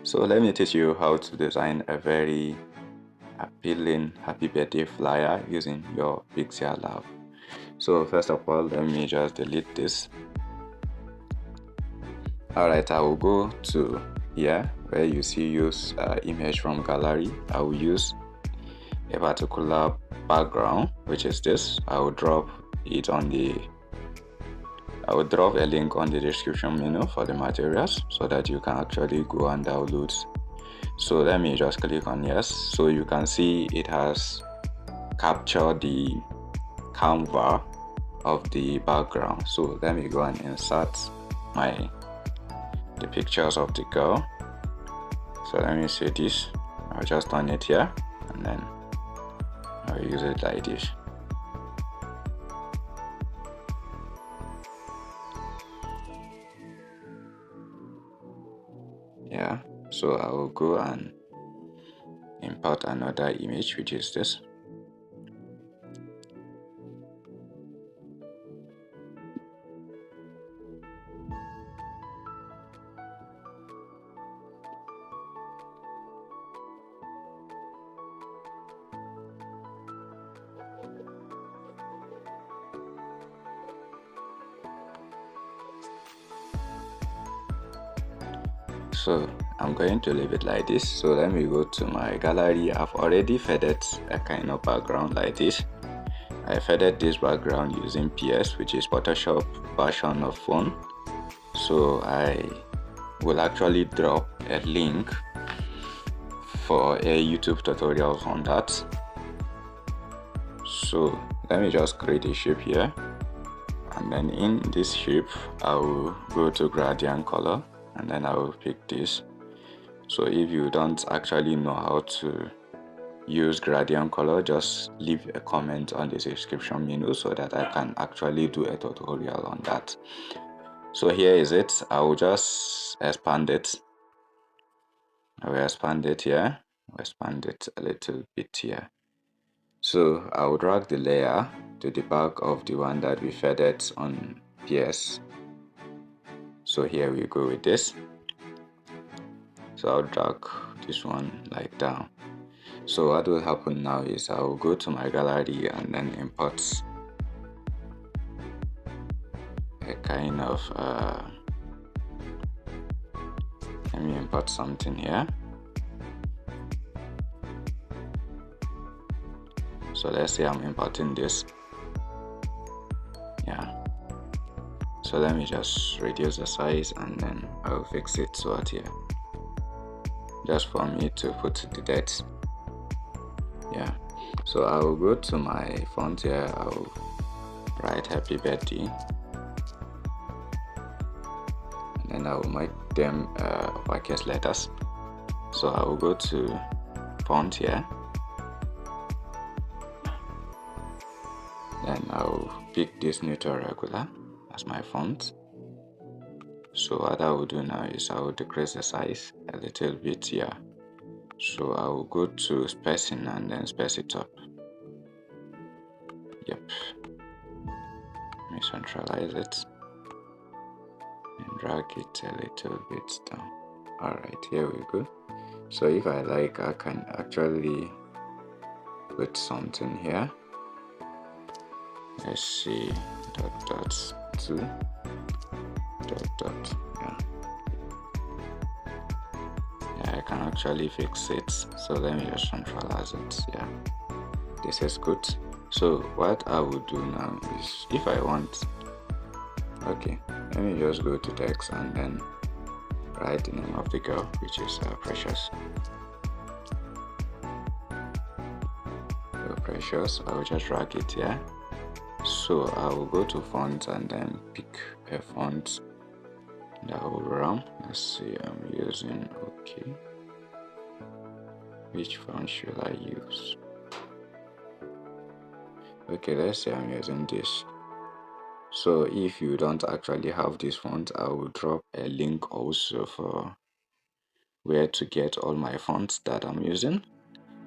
So let me teach you how to design a very appealing happy birthday flyer using your PixelLab. So first of all, let me just delete this. Alright, I will go to here where you see use image from gallery. I will use a particular background, which is this. I will drop a link on the description menu for the materials so that you can actually go and download. So let me just click on yes. So you can see it has captured the canvas of the background. So let me go and insert the pictures of the girl. So let me see this. I'll just turn it here and then I'll use it like this. Yeah, so I will go and import another image, which is this. So I'm going to leave it like this. So let me go to my gallery. I've already faded a kind of background like this. I faded this background using PS, which is Photoshop version of phone. So I will actually drop a link for a YouTube tutorial on that. So let me just create a shape here, and then in this shape I will go to gradient color and then I will pick this. So if you don't actually know how to use gradient color, just leave a comment on the description menu so that I can actually do a tutorial on that. So here is it. I will just expand it. I will expand it here. I'll expand it a little bit here. So I will drag the layer to the back of the one that we faded on PS. So here we go with this. So I'll drag this one like down. So what will happen now is I will go to my gallery and then import a kind of let me import something here. So let's say I'm importing this. Yeah. So let me just reduce the size and then I'll fix it so out here. Just for me to put the dates. Yeah. So I will go to my font here. I will write happy birthday. And then I will make them uppercase letters. So I will go to font here. Then I will pick this neutral regular as my font. So what I will do now is I will decrease the size a little bit here. So I will go to spacing and then space it up. Yep. Let me centralize it and drag it a little bit down. Alright, here we go. So if I like, I can actually put something here. Let's see, dot 2 dot. Yeah, I can actually fix it. So let me just centralize it. Yeah, this is good. So what I will do now is, if I want, okay, let me just go to text and then write the name of the girl, which is Precious. So Precious, I will just drag it here. So I will go to font and then pick a font that will run. Let's see, I'm using, okay, which font should I use? Okay, let's say I'm using this. So if you don't actually have this font, I will drop a link also for where to get all my fonts that I'm using.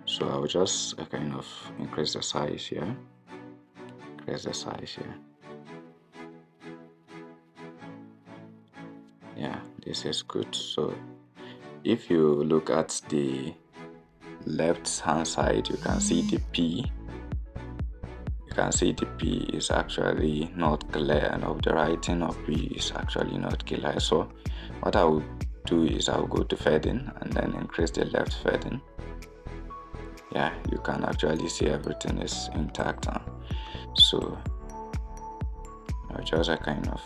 So I will just kind of increase the size here. Yeah, this is good. So if you look at the left hand side, you can see the P. You can see the P is actually not clear enough. The writing of P is actually not clear. So what I will do is I'll go to fading and then increase the left fading. Yeah, you can actually see everything is intact now. So I'll just kind of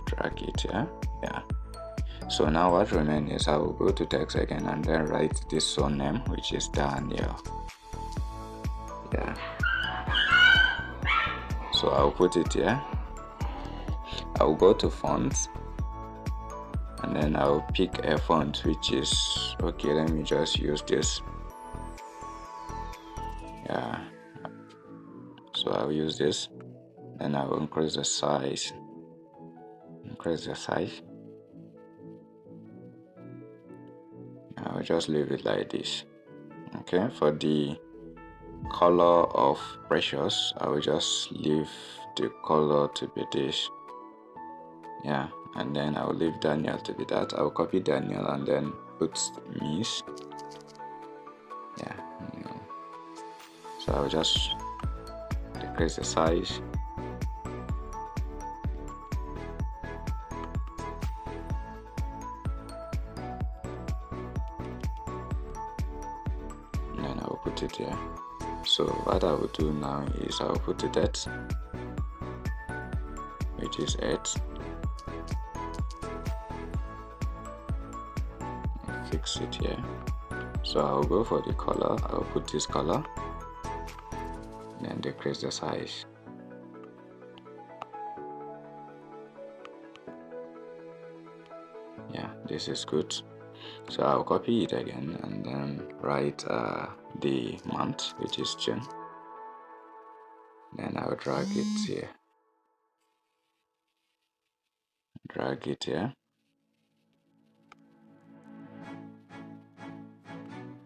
drag it here. Yeah. So now what remains is I will go to text again and then write this surname, which is Daniel. Yeah. So I'll put it here. I'll go to fonts and then I'll pick a font which is okay. Let me just use this. Yeah. So I'll use this and I will increase the size. I'll just leave it like this. Okay, for the color of precious, I will just leave the color to be this. Yeah, and then I'll leave Daniel to be that. I'll copy Daniel and then put Miss. Yeah, so I'll just decrease the size. And then I'll put it here. So what I will do now is I'll put the date, which is 8. Fix it here. So I'll go for the color. I'll put this color, then decrease the size. Yeah, this is good. So I'll copy it again and then write the month, which is June. Then I'll drag it here.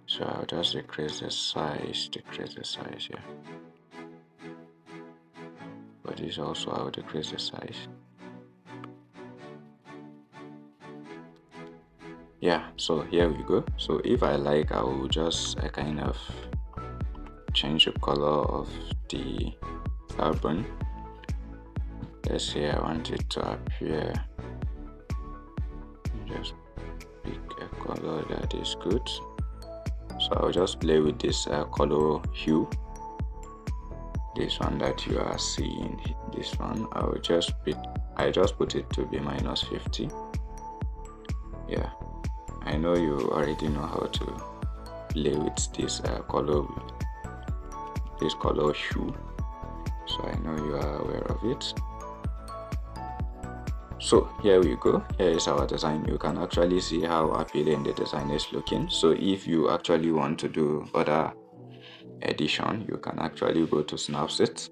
So I'll just decrease the size here. But this also I'll decrease the size. Yeah, so here we go. So if I like, I will just kind of change the color of the carbon. Let's say I want it to appear. Just pick a color that is good. So I'll just play with this color hue. This one that you are seeing, this one, I just put it to be -50. Yeah, I know you already know how to play with this color hue, so I know you are aware of it. So here we go. Here is our design. You can actually see how appealing the design is looking. So if you actually want to do other edition, you can actually go to Snapseed.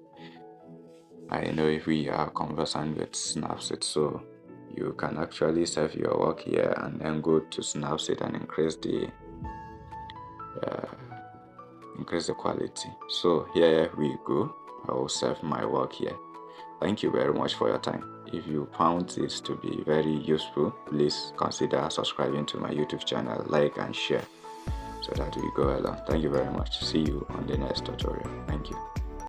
I know if we are conversant with Snapseed, so you can actually save your work here and then go to Snapseed and increase the quality. So here we go. I will save my work here. Thank you very much for your time. If you found this to be very useful, please consider subscribing to my YouTube channel, like and share so that we go along. Thank you very much. See you on the next tutorial. Thank you.